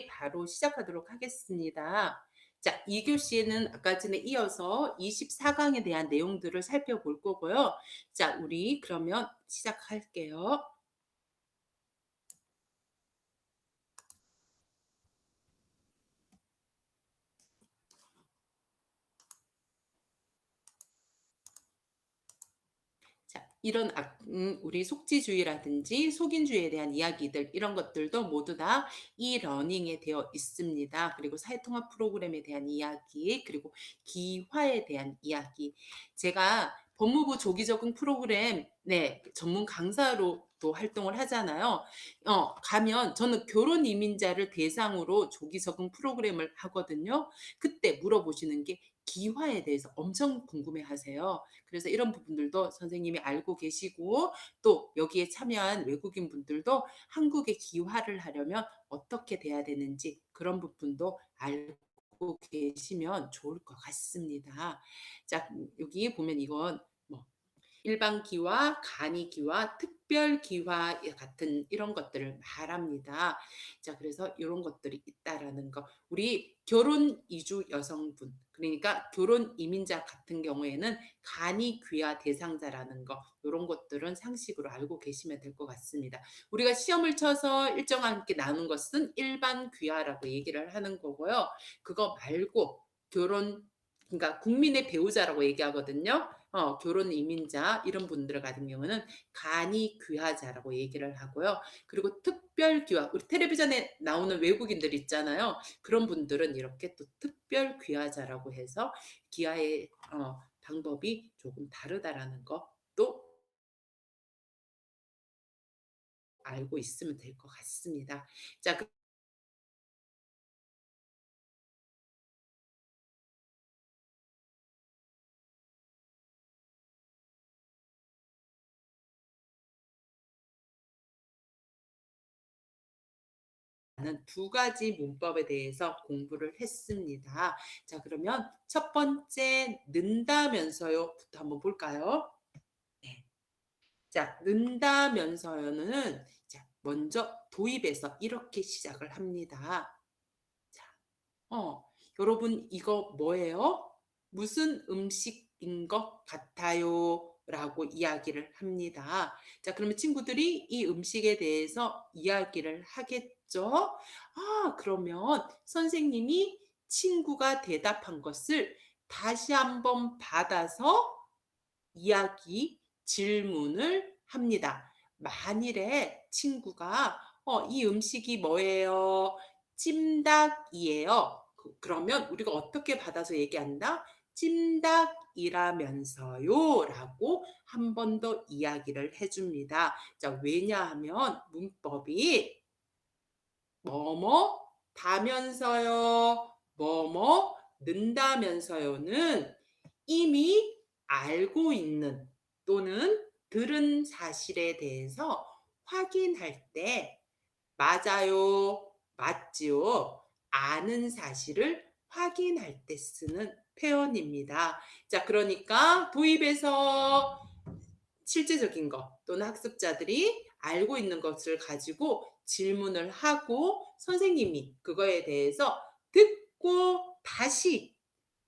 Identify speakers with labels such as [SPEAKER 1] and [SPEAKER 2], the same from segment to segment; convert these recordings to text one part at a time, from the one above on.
[SPEAKER 1] 바로 시작하도록 하겠습니다. 자, 2교시에는 아까 전에 이어서 24강에 대한 내용들을 살펴볼 거고요. 자, 우리 그러면 시작할게요. 자, 이런 우리 속지주의라든지 속인주의에 대한 이야기들 이런 것들도 모두 다 이러닝에 되어 있습니다. 그리고 사회통합 프로그램에 대한 이야기 그리고 기화에 대한 이야기 제가 법무부 조기적응 프로그램 전문 강사로 또 활동을 하잖아요. 가면 저는 결혼 이민자를 대상으로 조기 적응 프로그램을 하거든요. 그때 물어보시는 게 기화에 대해서 엄청 궁금해 하세요. 그래서 이런 부분들도 선생님이 알고 계시고 또 여기에 참여한 외국인 분들도 한국에 기화를 하려면 어떻게 돼야 되는지 그런 부분도 알고 계시면 좋을 것 같습니다. 자, 여기 보면 이건 뭐 일반 기와 간이 기와 특별 기와 같은 이런 것들을 말합니다. 자, 그래서 이런 것들이 있다라는 거. 우리 결혼 이주 여성분, 그러니까 결혼 이민자 같은 경우에는 간이 귀화 대상자라는 거. 이런 것들은 상식으로 알고 계시면 될 것 같습니다. 우리가 시험을 쳐서 일정한 게 나눈 것은 일반 귀화라고 얘기를 하는 거고요. 그거 말고 결혼 그러니까 국민의 배우자라고 얘기하거든요. 결혼 이민자 이런 분들 같은 경우는 간이 귀화자라고 얘기를 하고요. 그리고 특별 귀화, 우리 텔레비전에 나오는 외국인들 있잖아요. 그런 분들은 이렇게 또 특별 귀화자라고 해서 귀화의 방법이 조금 다르다라는 것도 알고 있으면 될 것 같습니다. 자, 하는 두 가지 문법에 대해서 공부를 했습니다. 자, 그러면 첫 번째 는다면서요부터 한번 볼까요? 네. 자, 는다면서요는 자, 먼저 도입에서 이렇게 시작을 합니다. 자, 여러분 이거 뭐예요? 무슨 음식인 것 같아요? 라고 이야기를 합니다. 자, 그러면 친구들이 이 음식에 대해서 이야기를 하겠죠? 아, 그러면 선생님이 친구가 대답한 것을 다시 한번 받아서 이야기, 질문을 합니다. 만일에 친구가 이 음식이 뭐예요? 찜닭이에요. 그러면 우리가 어떻게 받아서 얘기한다? 찜닭이라면서요 라고 한 번 더 이야기를 해줍니다. 자, 왜냐하면 문법이 뭐뭐 다면서요, 뭐뭐 는다면서요는 이미 알고 있는 또는 들은 사실에 대해서 확인할 때 맞아요, 맞지요, 아는 사실을 확인할 때 쓰는 표현입니다. 자, 그러니까 도입에서 실제적인 것 또는 학습자들이 알고 있는 것을 가지고 질문을 하고 선생님이 그거에 대해서 듣고 다시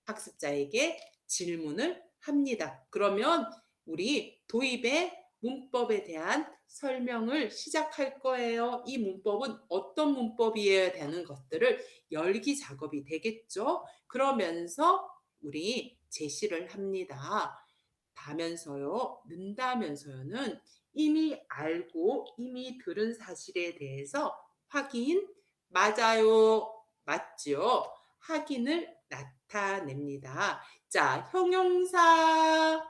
[SPEAKER 1] 학습자에게 질문을 합니다. 그러면 우리 도입의 문법에 대한 설명을 시작할 거예요. 이 문법은 어떤 문법이어야 되는 것들을 열기 작업이 되겠죠. 그러면서 우리 제시를 합니다. 다면서요, 는다면서요는 이미 알고 이미 들은 사실에 대해서 확인, 맞아요, 맞죠? 확인을 나타냅니다. 자, 형용사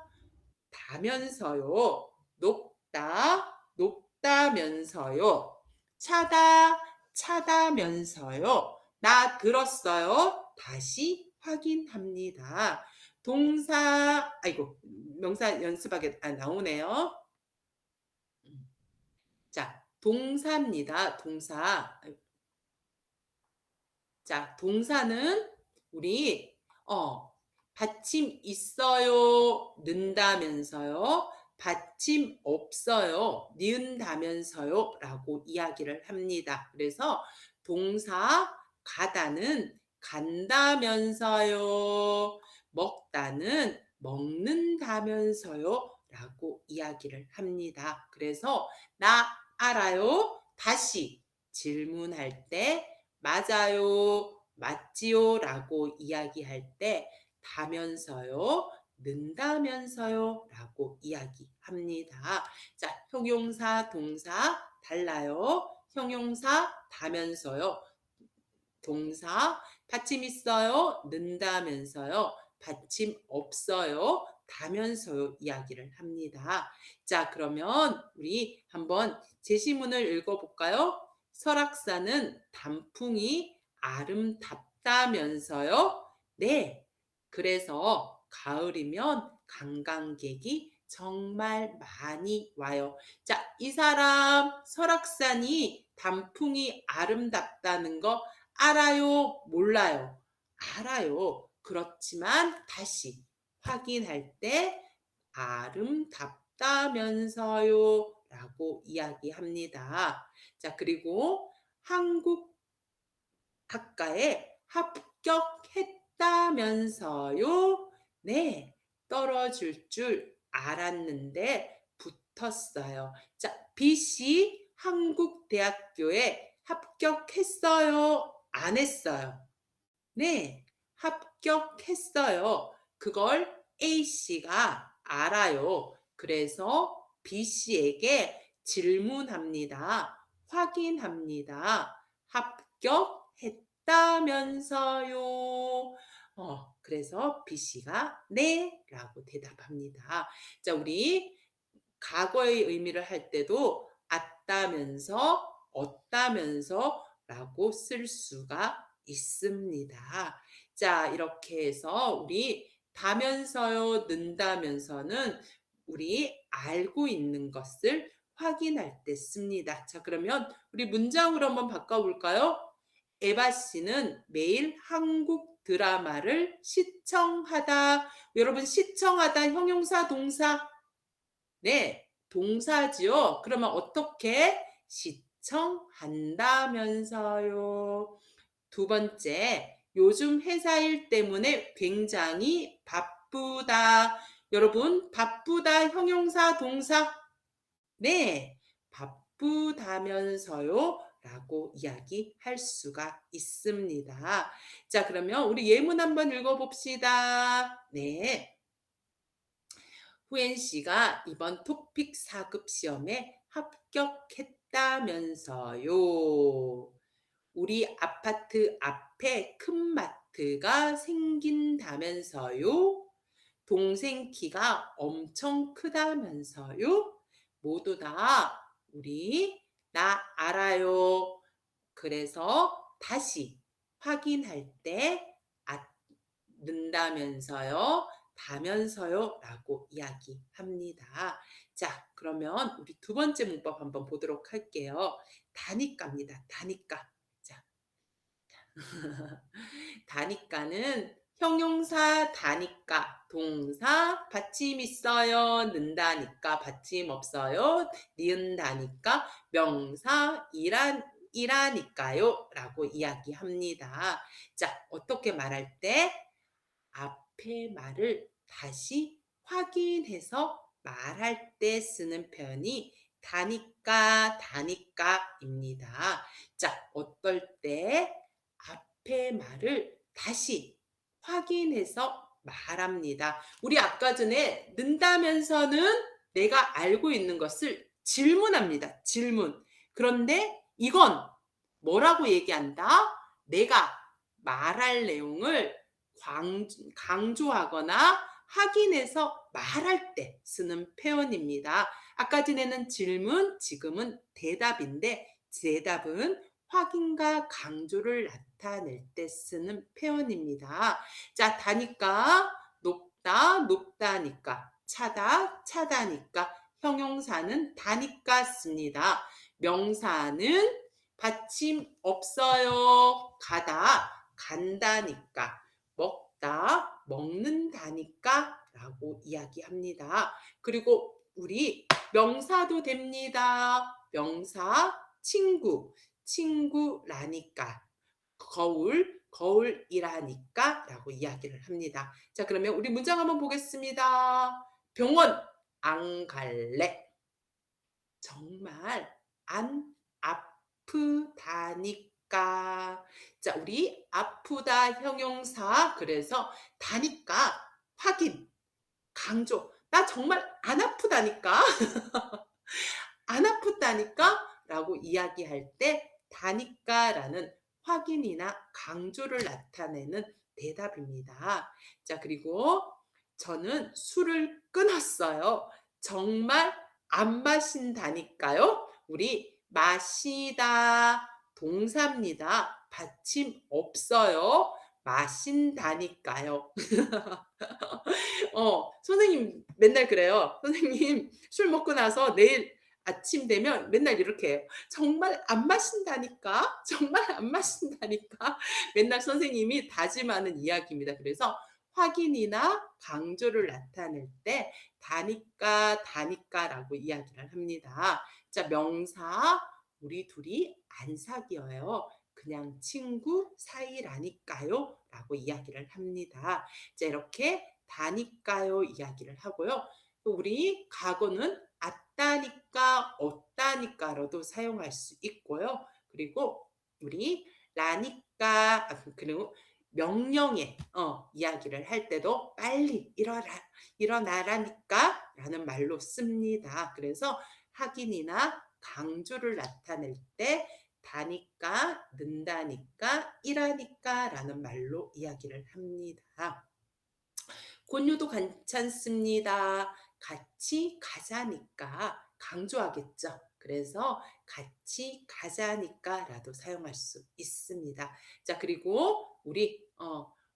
[SPEAKER 1] 다면서요, 높다, 높다면서요, 차다, 차다면서요, 나 들었어요. 다시 확인합니다. 동사, 아이고, 명사 연습하게 나오네요. 자, 동사입니다. 동사. 자, 동사는 우리 받침 있어요, 는다면서요. 받침 없어요, 니은다면서요 라고 이야기를 합니다. 그래서 동사 가다는 간다면서요. 먹다는 먹는다면서요. 라고 이야기를 합니다. 그래서 나 알아요. 다시 질문할 때 맞아요, 맞지요 라고 이야기할 때 다면서요, 는다면서요 라고 이야기합니다. 자, 형용사, 동사 달라요. 형용사 다면서요. 동사 받침 있어요. 는다면서요. 받침 없어요. 다면서요. 이야기를 합니다. 자, 그러면 우리 한번 제시문을 읽어볼까요? 설악산은 단풍이 아름답다면서요. 네. 그래서 가을이면 관광객이 정말 많이 와요. 자, 이 사람 설악산이 단풍이 아름답다는 거 알아요? 몰라요? 알아요. 그렇지만 다시 확인할 때 아름답다면서요 라고 이야기합니다. 자, 그리고 한국 학과에 합격했다면서요? 네, 떨어질 줄 알았는데 붙었어요. 자, B씨 한국대학교에 합격했어요? 안 했어요? 네, 합격했어요. 그걸 A씨가 알아요. 그래서 B씨에게 질문합니다. 확인합니다. 합격했다면서요. 그래서 B씨가 네 라고 대답합니다. 자, 우리 과거의 의미를 할 때도 at다면서, 어따면서 라고 쓸 수가 있습니다. 자, 이렇게 해서 우리 다면서요, 는다면서는 우리 알고 있는 것을 확인할 때 씁니다. 자, 그러면 우리 문장으로 한번 바꿔볼까요? 에바 씨는 매일 한국 드라마를 시청하다. 여러분, 시청하다 형용사, 동사? 네, 동사지요. 그러면 어떻게? 시청한다면서요. 두 번째, 요즘 회사 일 때문에 굉장히 바쁘다. 여러분, 바쁘다 형용사, 동사? 네, 바쁘다면서요 라고 이야기할 수가 있습니다. 자, 그러면 우리 예문 한번 읽어봅시다. 네. 후엔 씨가 이번 토픽 4급 시험에 합격했다면서요. 우리 아파트 앞에 큰 마트가 생긴다면서요. 동생 키가 엄청 크다면서요. 모두 다 우리 나 알아요. 그래서 다시 확인할 때 는다면서요, 다면서요 라고 이야기합니다. 자, 그러면 우리 두 번째 문법 한번 보도록 할게요. 다니까입니다. 다니까. 자, 다니까는 형용사 다니까, 동사 받침 있어요, 는다니까 받침 없어요, 니은다니까, 명사 일하니까요 라고 이야기합니다. 자, 어떻게 말할 때 앞의 말을 다시 확인해서 말할 때 쓰는 표현이 다니까입니다. 자, 어떨 때 앞의 말을 다시 확인해서 말합니다. 우리 아까 전에 는다면서는 내가 알고 있는 것을 질문합니다. 질문. 그런데 이건 뭐라고 얘기한다? 내가 말할 내용을 강조하거나 확인해서 말할 때 쓰는 표현입니다. 아까 전에는 질문, 지금은 대답인데 대답은 확인과 강조를 나타낼 때 쓰는 표현입니다. 자, 다니까, 높다, 높다니까, 차다, 차다니까, 형용사는 다니까 씁니다. 명사는 받침 없어요. 가다, 간다니까. 먹다, 먹는다니까 라고 이야기합니다. 그리고 우리 명사도 됩니다. 명사, 친구. 친구라니까. 거울이라니까라고 이야기를 합니다. 자, 그러면 우리 문장 한번 보겠습니다. 병원 안 갈래. 정말 안 아프다니까. 자, 우리 아프다 형용사, 그래서 다니까 확인, 강조. 나 정말 안 아프다니까. 안 아프다니까라고 이야기할 때 다니까라는 확인이나 강조를 나타내는 대답입니다. 자, 그리고 저는 술을 끊었어요. 정말 안 마신다니까요. 우리 마시다 동사입니다. 받침 없어요. 마신다니까요. 선생님 맨날 그래요. 선생님 술 먹고 나서 내일 아침 되면 맨날 이렇게 해요. "정말 안 마신다니까. 정말 안 마신다니까." 맨날 선생님이 다짐하는 이야기입니다. 그래서 확인이나 강조를 나타낼 때 다니까, 다니까라고 이야기를 합니다. 자, 명사 우리 둘이 안 사귀어요. 그냥 친구 사이라니까요. 라고 이야기를 합니다. 자, 이렇게 다니까요 이야기를 하고요. 또 우리 과거는 at다니까, 없다니까로도 사용할 수 있고요. 그리고 우리 라니까, 그리고 명령의 이야기를 할 때도 빨리 일어나라니까 라는 말로 씁니다. 그래서 확인이나 강조를 나타낼 때 다니까, 는다니까, 이라니까 라는 말로 이야기를 합니다. 권유도 괜찮습니다. 같이 가자니까 강조하겠죠. 그래서 같이 가자니까라도 사용할 수 있습니다. 자, 그리고 우리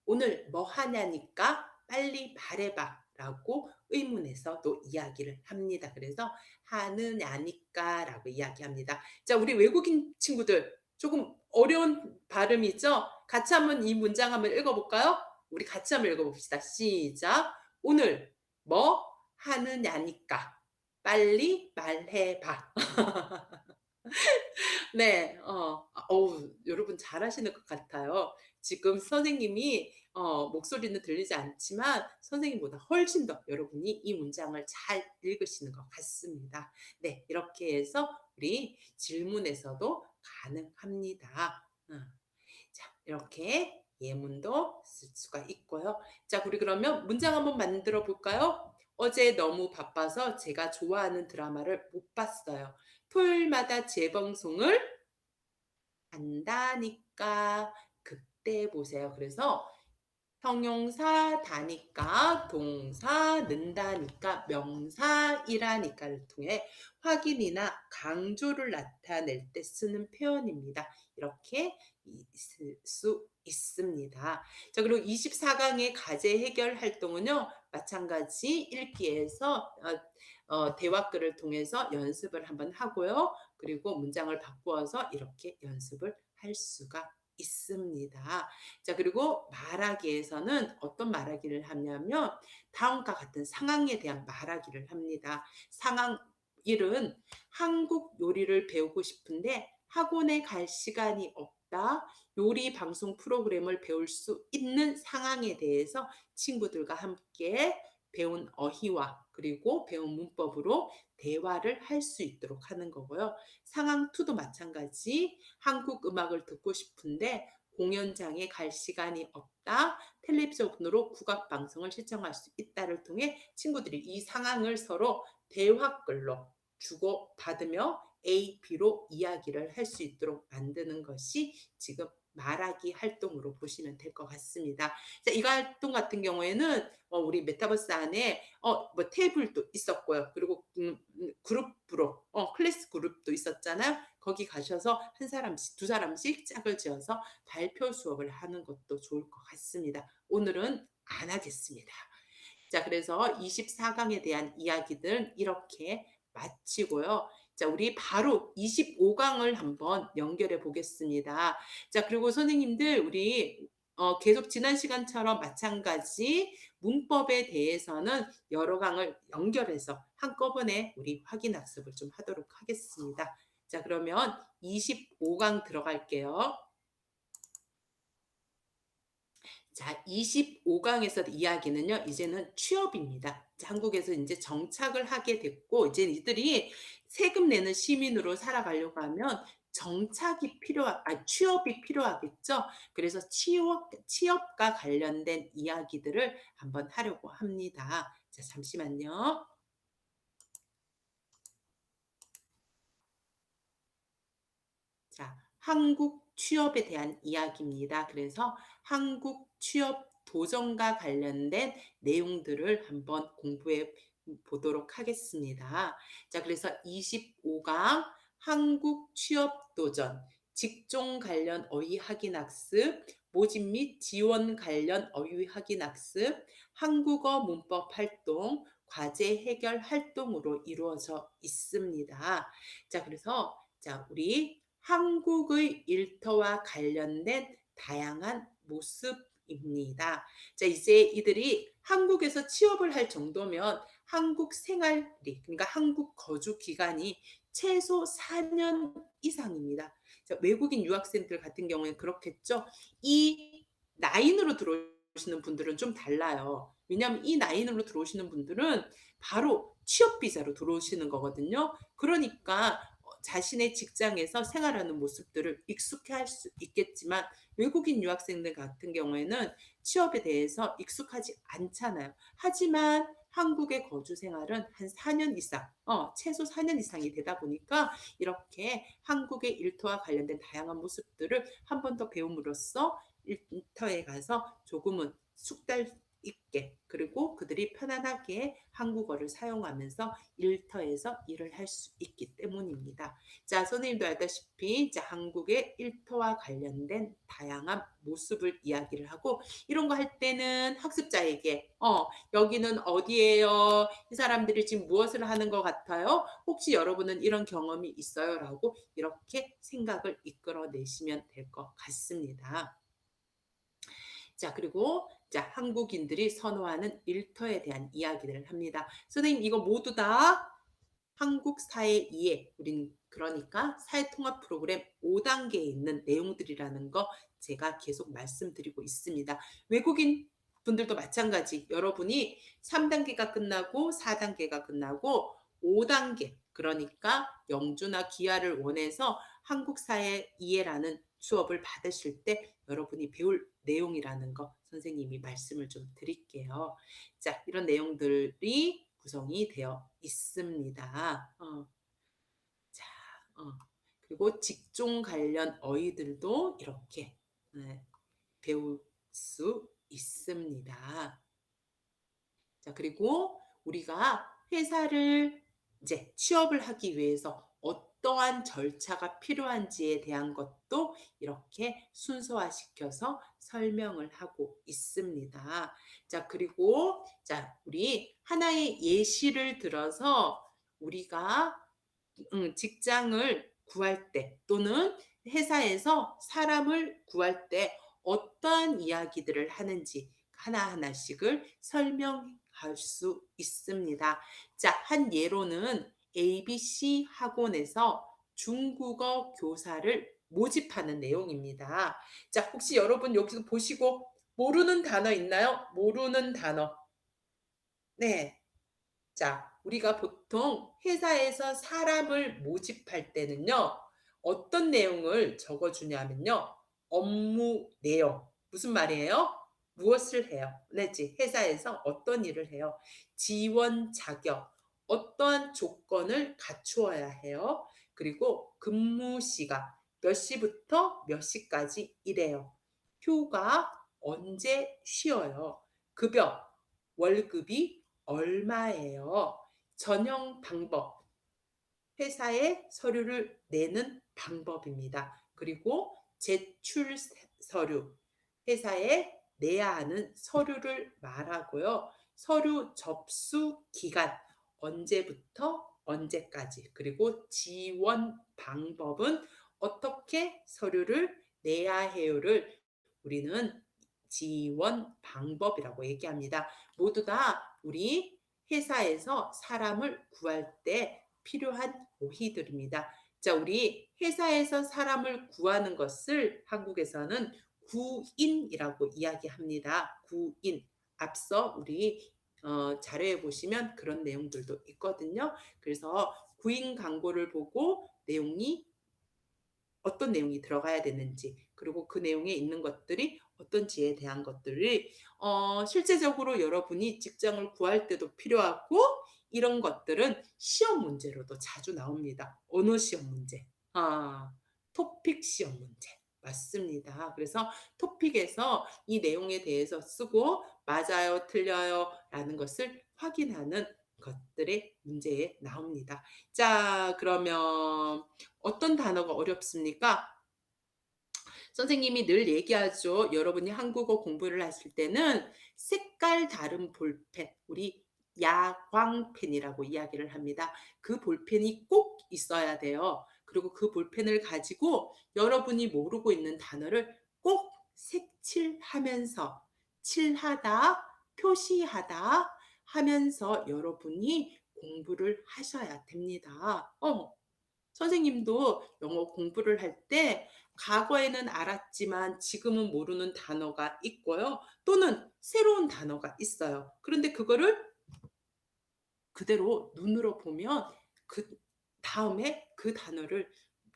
[SPEAKER 1] 오늘 뭐 하냐니까 빨리 말해봐 라고 의문에서도 이야기를 합니다. 그래서 하느냐니까라고 이야기합니다. 자, 우리 외국인 친구들 조금 어려운 발음이죠? 같이 한번 이 문장 한번 읽어볼까요? 우리 같이 한번 읽어봅시다. 시작. 오늘 뭐 하느냐니까 빨리 말해봐. 네, 여러분 잘하시는 것 같아요. 지금 선생님이 목소리는 들리지 않지만 선생님보다 훨씬 더 여러분이 이 문장을 잘 읽으시는 것 같습니다. 네, 이렇게 해서 우리 질문에서도 가능합니다. 자, 이렇게 예문도 쓸 수가 있고요. 자, 우리 그러면 문장 한번 만들어 볼까요? 어제 너무 바빠서 제가 좋아하는 드라마를 못 봤어요. 토요일마다 재방송을 한다니까 그때 보세요. 그래서 형용사 다니까, 동사 는다니까, 명사 이라니까를 통해 확인이나 강조를 나타낼 때 쓰는 표현입니다. 이렇게 있을 수 있습니다. 자, 그리고 24강의 과제 해결 활동은요, 마찬가지 읽기에서 대화글을 통해서 연습을 한번 하고요. 그리고 문장을 바꾸어서 이렇게 연습을 할 수가 있습니다. 자, 그리고 말하기에서는 어떤 말하기를 하냐면 다음과 같은 상황에 대한 말하기를 합니다. 상황 1은 한국 요리를 배우고 싶은데 학원에 갈 시간이 없다. 요리 방송 프로그램을 배울 수 있는 상황에 대해서 친구들과 함께 배운 어휘와 그리고 배운 문법으로 대화를 할 수 있도록 하는 거고요. 상황 2도 마찬가지. 한국 음악을 듣고 싶은데 공연장에 갈 시간이 없다. 텔레비전으로 국악 방송을 시청할 수 있다를 통해 친구들이 이 상황을 서로 대화글로 주고받으며 A, B로 이야기를 할 수 있도록 만드는 것이 지금 말하기 활동으로 보시면 될 것 같습니다. 자, 이 활동 같은 경우에는 우리 메타버스 안에 뭐 테이블도 있었고요. 그리고 그룹으로 클래스 그룹도 있었잖아요. 거기 가셔서 한 사람씩, 두 사람씩 짝을 지어서 발표 수업을 하는 것도 좋을 것 같습니다. 오늘은 안 하겠습니다. 자, 그래서 24강에 대한 이야기들 이렇게 마치고요. 자, 우리 바로 25강을 한번 연결해 보겠습니다. 자, 그리고 선생님들 우리 계속 지난 시간처럼 마찬가지 문법에 대해서는 여러 강을 연결해서 한꺼번에 우리 확인 학습을 좀 하도록 하겠습니다. 자, 그러면 25강 들어갈게요. 자, 25강에서 이야기는요, 이제는 취업입니다. 자, 한국에서 이제 정착을 하게 됐고, 이제 이들이 세금 내는 시민으로 살아가려고 하면 취업이 필요하겠죠. 그래서 취업과 관련된 이야기들을 한번 하려고 합니다. 자, 잠시만요. 자, 한국 취업에 대한 이야기입니다. 그래서 한국 취업 도전과 관련된 내용들을 한번 공부해 보도록 하겠습니다. 자, 그래서 25강 한국 취업 도전, 직종 관련 어휘 확인 학습, 모집 및 지원 관련 어휘 확인 학습, 한국어 문법 활동, 과제 해결 활동으로 이루어져 있습니다. 자, 그래서 자, 우리 한국의 일터와 관련된 다양한 모습입니다. 자, 이제 이들이 한국에서 취업을 할 정도면 한국 생활이, 그러니까 한국 거주 기간이 최소 4년 이상입니다. 자, 외국인 유학생들 같은 경우에는 그렇겠죠. 이 나인으로 들어오시는 분들은 좀 달라요. 왜냐하면 이 나인으로 들어오시는 분들은 바로 취업 비자로 들어오시는 거거든요. 그러니까 자신의 직장에서 생활하는 모습들을 익숙해 할 수 있겠지만 외국인 유학생들 같은 경우에는 취업에 대해서 익숙하지 않잖아요. 하지만 한국의 거주 생활은 한 4년 이상, 최소 4년 이상이 되다 보니까 이렇게 한국의 일터와 관련된 다양한 모습들을 한 번 더 배움으로써 일터에 가서 조금은 숙달 있게, 그리고 그들이 편안하게 한국어를 사용하면서 일터에서 일을 할 수 있기 때문입니다. 자, 선생님도 알다시피 자, 한국의 일터와 관련된 다양한 모습을 이야기를 하고, 이런 거 할 때는 학습자에게 여기는 어디예요? 이 사람들이 지금 무엇을 하는 것 같아요? 혹시 여러분은 이런 경험이 있어요? 라고 이렇게 생각을 이끌어내시면 될 것 같습니다. 자, 그리고 자, 한국인들이 선호하는 일터에 대한 이야기들을 합니다. 선생님, 이거 모두 다 한국 사회 이해, 우린 그러니까 사회통합 프로그램 5단계에 있는 내용들이라는 거 제가 계속 말씀드리고 있습니다. 외국인 분들도 마찬가지. 여러분이 3단계가 끝나고 4단계가 끝나고 5단계, 그러니까 영주나 기하를 원해서 한국 사회 이해라는 수업을 받으실 때 여러분이 배울 내용이라는 거 선생님이 말씀을 좀 드릴게요. 자, 이런 내용들이 구성이 되어 있습니다. 자, 그리고 직종 관련 어휘들도 이렇게 배울 수 있습니다. 자, 그리고 우리가 회사를 이제 취업을 하기 위해서 어떠한 절차가 필요한지에 대한 것도 이렇게 순서화시켜서 설명을 하고 있습니다. 자, 그리고 자, 우리 하나의 예시를 들어서 우리가 직장을 구할 때 또는 회사에서 사람을 구할 때 어떠한 이야기들을 하는지 하나하나씩을 설명할 수 있습니다. 자, 한 예로는 ABC 학원에서 중국어 교사를 모집하는 내용입니다. 자, 혹시 여러분 여기서 보시고 모르는 단어 있나요? 모르는 단어. 네. 자, 우리가 보통 회사에서 사람을 모집할 때는요, 어떤 내용을 적어주냐면요, 업무 내용. 무슨 말이에요? 무엇을 해요? 내지 회사에서 어떤 일을 해요? 지원 자격. 어떠한 조건을 갖추어야 해요? 그리고 근무 시간. 몇 시부터 몇 시까지 일해요? 휴가 언제 쉬어요? 급여, 월급이 얼마예요? 전형 방법, 회사에 서류를 내는 방법입니다. 그리고 제출 서류, 회사에 내야 하는 서류를 말하고요. 서류 접수 기간, 언제부터 언제까지, 그리고 지원 방법은 어떻게 서류를 내야 해요를 우리는 지원 방법이라고 얘기합니다. 모두 다 우리 회사에서 사람을 구할 때 필요한 어휘들입니다. 자, 우리 회사에서 사람을 구하는 것을 한국에서는 구인이라고 이야기합니다. 구인. 앞서 우리 자료에 보시면 그런 내용들도 있거든요. 그래서 구인 광고를 보고 어떤 내용이 들어가야 되는지, 그리고 그 내용에 있는 것들이 어떤지에 대한 것들이 실제적으로 여러분이 직장을 구할 때도 필요하고, 이런 것들은 시험 문제로도 자주 나옵니다. 언어 시험 문제, 토픽 시험 문제. 맞습니다. 그래서 토픽에서 이 내용에 대해서 쓰고 맞아요, 틀려요 라는 것을 확인하는 것들의 문제에 나옵니다. 자, 그러면 어떤 단어가 어렵습니까? 선생님이 늘 얘기하죠. 여러분이 한국어 공부를 하실 때는 색깔 다른 볼펜, 우리 야광펜이라고 이야기를 합니다. 그 볼펜이 꼭 있어야 돼요. 그리고 그 볼펜을 가지고 여러분이 모르고 있는 단어를 꼭 색칠하면서, 칠하다, 표시하다 하면서 여러분이 공부를 하셔야 됩니다. 선생님도 영어 공부를 할 때 과거에는 알았지만 지금은 모르는 단어가 있고요. 또는 새로운 단어가 있어요. 그런데 그거를 그대로 눈으로 보면 그 다음에 그 단어를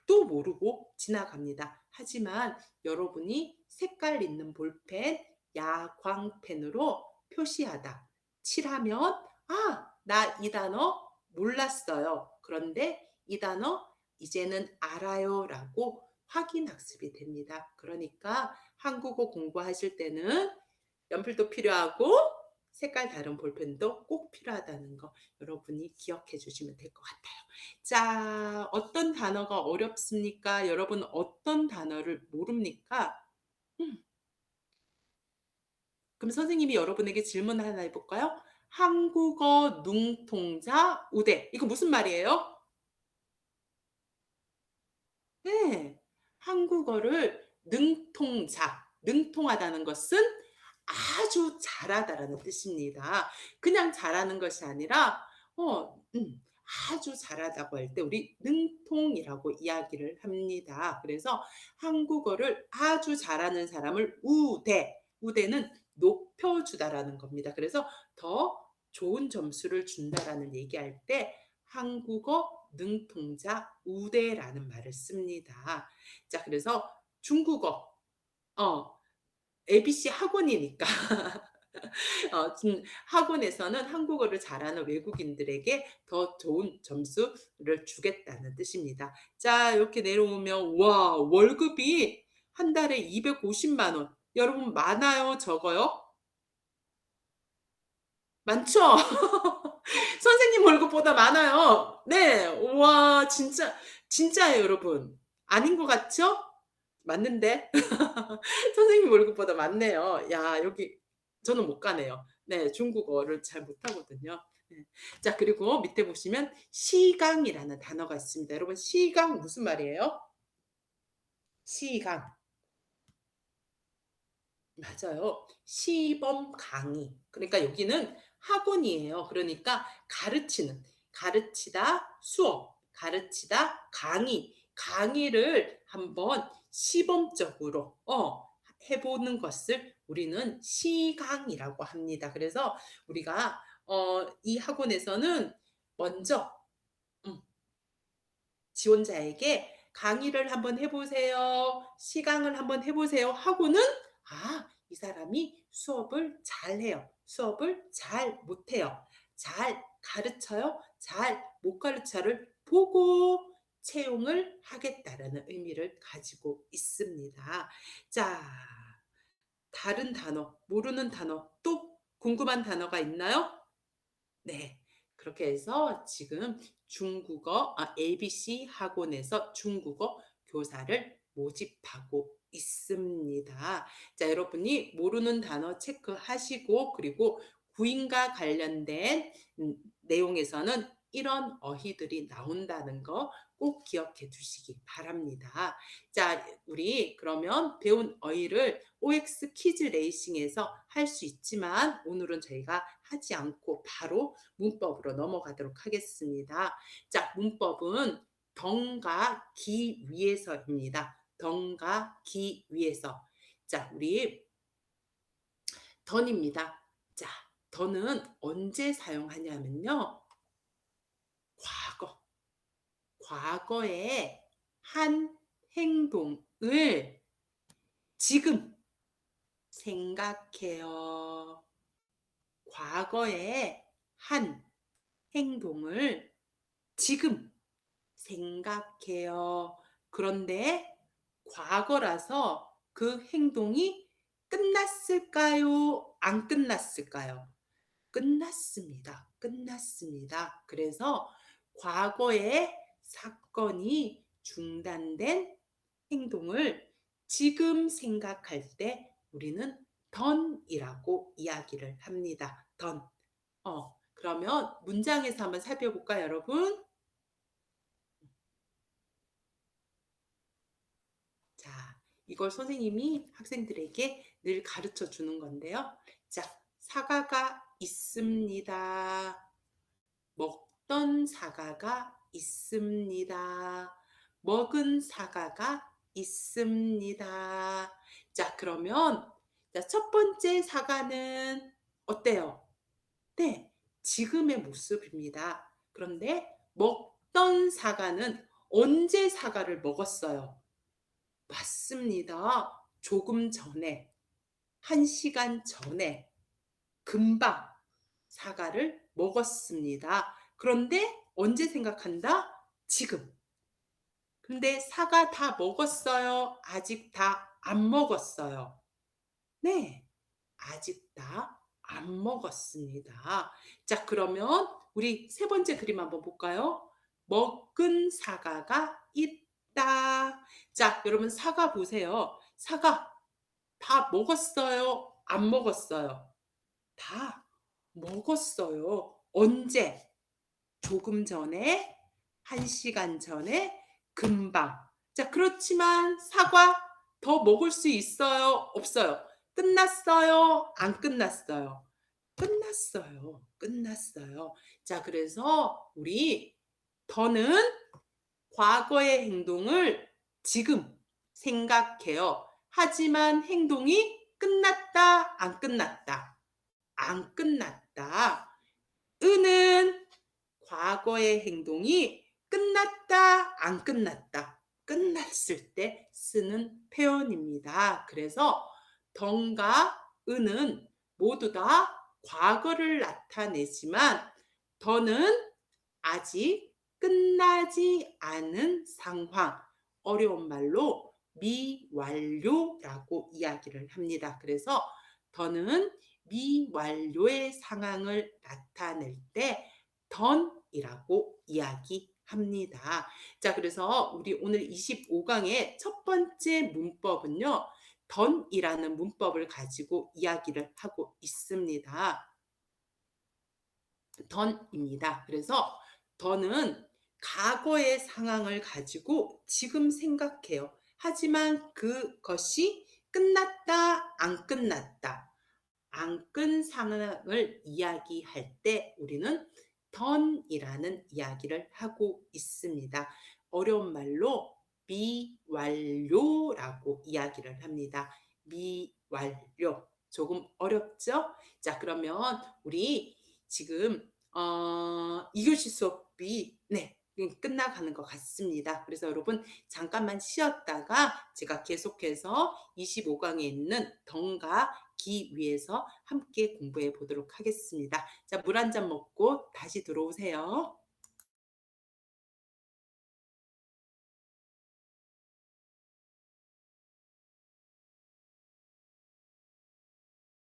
[SPEAKER 1] 또 모르고 지나갑니다. 하지만 여러분이 색깔 있는 볼펜, 야광펜으로 표시하다, 칠하면 나 이 단어 몰랐어요. 그런데 이 단어 이제는 알아요 라고 확인 학습이 됩니다. 그러니까 한국어 공부하실 때는 연필도 필요하고 색깔 다른 볼펜도 꼭 필요하다는 거 여러분이 기억해 주시면 될 것 같아요. 자, 어떤 단어가 어렵습니까? 여러분 어떤 단어를 모릅니까? 음, 그럼 선생님이 여러분에게 질문 하나 해볼까요? 한국어 능통자 우대. 이거 무슨 말이에요? 네. 한국어를 능통하다는 것은 아주 잘하다라는 뜻입니다. 그냥 잘하는 것이 아니라 어, 음, 아주 잘하다고 할 때 우리 능통이라고 이야기를 합니다. 그래서 한국어를 아주 잘하는 사람을 우대는 높여주다라는 겁니다. 그래서 더 좋은 점수를 준다라는 얘기할 때 한국어 능통자 우대라는 말을 씁니다. 자, 그래서 중국어, 어, ABC 학원이니까 학원에서는 한국어를 잘하는 외국인들에게 더 좋은 점수를 주겠다는 뜻입니다. 자, 이렇게 내려오면 와, 월급이 한 달에 250만 원. 여러분 많아요, 적어요? 많죠? 선생님 월급보다 많아요. 네. 와, 진짜예요, 여러분. 아닌 것 같죠? 맞는데? 선생님 월급보다 많네요. 야, 여기 저는 못 가네요. 네, 중국어를 잘 못하거든요. 네. 자, 그리고 밑에 보시면 시강이라는 단어가 있습니다. 여러분, 시강 무슨 말이에요? 시강. 맞아요. 시범 강의. 그러니까 여기는 학원이에요. 그러니까 가르치다 수업, 가르치다 강의, 강의를 한번 시범적으로 해보는 것을 우리는 시강이라고 합니다. 그래서 우리가 이 학원에서는 먼저 음, 지원자에게 강의를 한번 해보세요. 시강을 한번 해보세요. 하고는 이 사람이 수업을 잘해요. 수업을 잘 못해요. 잘 가르쳐요. 잘 못 가르쳐를 보고 채용을 하겠다라는 의미를 가지고 있습니다. 자, 다른 단어, 모르는 단어, 또 궁금한 단어가 있나요? 네. 그렇게 해서 지금 ABC 학원에서 중국어 교사를 모집하고 있습니다. 자, 여러분이 모르는 단어 체크하시고, 그리고 구인과 관련된 내용에서는 이런 어휘들이 나온다는 거 꼭 기억해 두시기 바랍니다. 자, 우리 그러면 배운 어휘를 OX 퀴즈 레이싱에서 할 수 있지만 오늘은 저희가 하지 않고 바로 문법으로 넘어가도록 하겠습니다. 자, 문법은 던과 기 위에서입니다. 던과 기 위에서. 자, 우리 던입니다. 자, 던은 언제 사용하냐면요. 과거. 과거의 한 행동을 지금 생각해요. 과거의 한 행동을 지금 생각해요. 그런데 과거라서 그 행동이 끝났을까요? 안 끝났을까요? 끝났습니다. 끝났습니다. 그래서 과거의 사건이 중단된 행동을 지금 생각할 때 우리는 done이라고 이야기를 합니다. done. 그러면 문장에서 한번 살펴볼까요, 여러분? 자, 이걸 선생님이 학생들에게 늘 가르쳐 주는 건데요. 자, 사과가 있습니다. 먹던 사과가 있습니다. 먹은 사과가 있습니다. 자, 그러면 첫 번째 사과는 어때요? 네, 지금의 모습입니다. 그런데 먹던 사과는 언제 사과를 먹었어요? 맞습니다. 조금 전에, 1시간 전에, 금방 사과를 먹었습니다. 그런데 언제 생각한다? 지금. 근데 사과 다 먹었어요? 아직 다 안 먹었어요? 네, 아직 다 안 먹었습니다. 자, 그러면 우리 세 번째 그림 한번 볼까요? 먹은 사과가 있다. 자, 여러분 사과 보세요. 사과 다 먹었어요? 안 먹었어요? 다 먹었어요. 언제? 조금 전에, 1시간 전에, 금방. 자, 그렇지만 사과 더 먹을 수 있어요? 없어요? 끝났어요? 안 끝났어요? 끝났어요. 끝났어요. 자, 그래서 우리 더는 과거의 행동을 지금 생각해요. 하지만 행동이 끝났다, 안 끝났다? 안 끝났다. 은은 과거의 행동이 끝났다, 안 끝났다? 끝났을 때 쓰는 표현입니다. 그래서 던과 은은 모두 다 과거를 나타내지만 더는 아직 끝나지 않은 상황, 어려운 말로 미완료라고 이야기를 합니다. 그래서 더는 미완료의 상황을 나타낼 때 done이라고 이야기합니다. 자, 그래서 우리 오늘 25강의 첫 번째 문법은요. done이라는 문법을 가지고 이야기를 하고 있습니다. done입니다. 그래서 done은 과거의 상황을 가지고 지금 생각해요. 하지만 그것이 끝났다, 안 끝났다. 안 끝 상황을 이야기할 때 우리는 done이라는 이야기를 하고 있습니다. 어려운 말로 미완료라고 이야기를 합니다. 미완료. 조금 어렵죠? 자, 그러면 우리 지금 2교시 수업이 끝나가는 것 같습니다. 그래서 여러분 잠깐만 쉬었다가 제가 계속해서 25강에 있는 던과 기 위해서 함께 공부해 보도록 하겠습니다. 자, 물 한 잔 먹고 다시 들어오세요.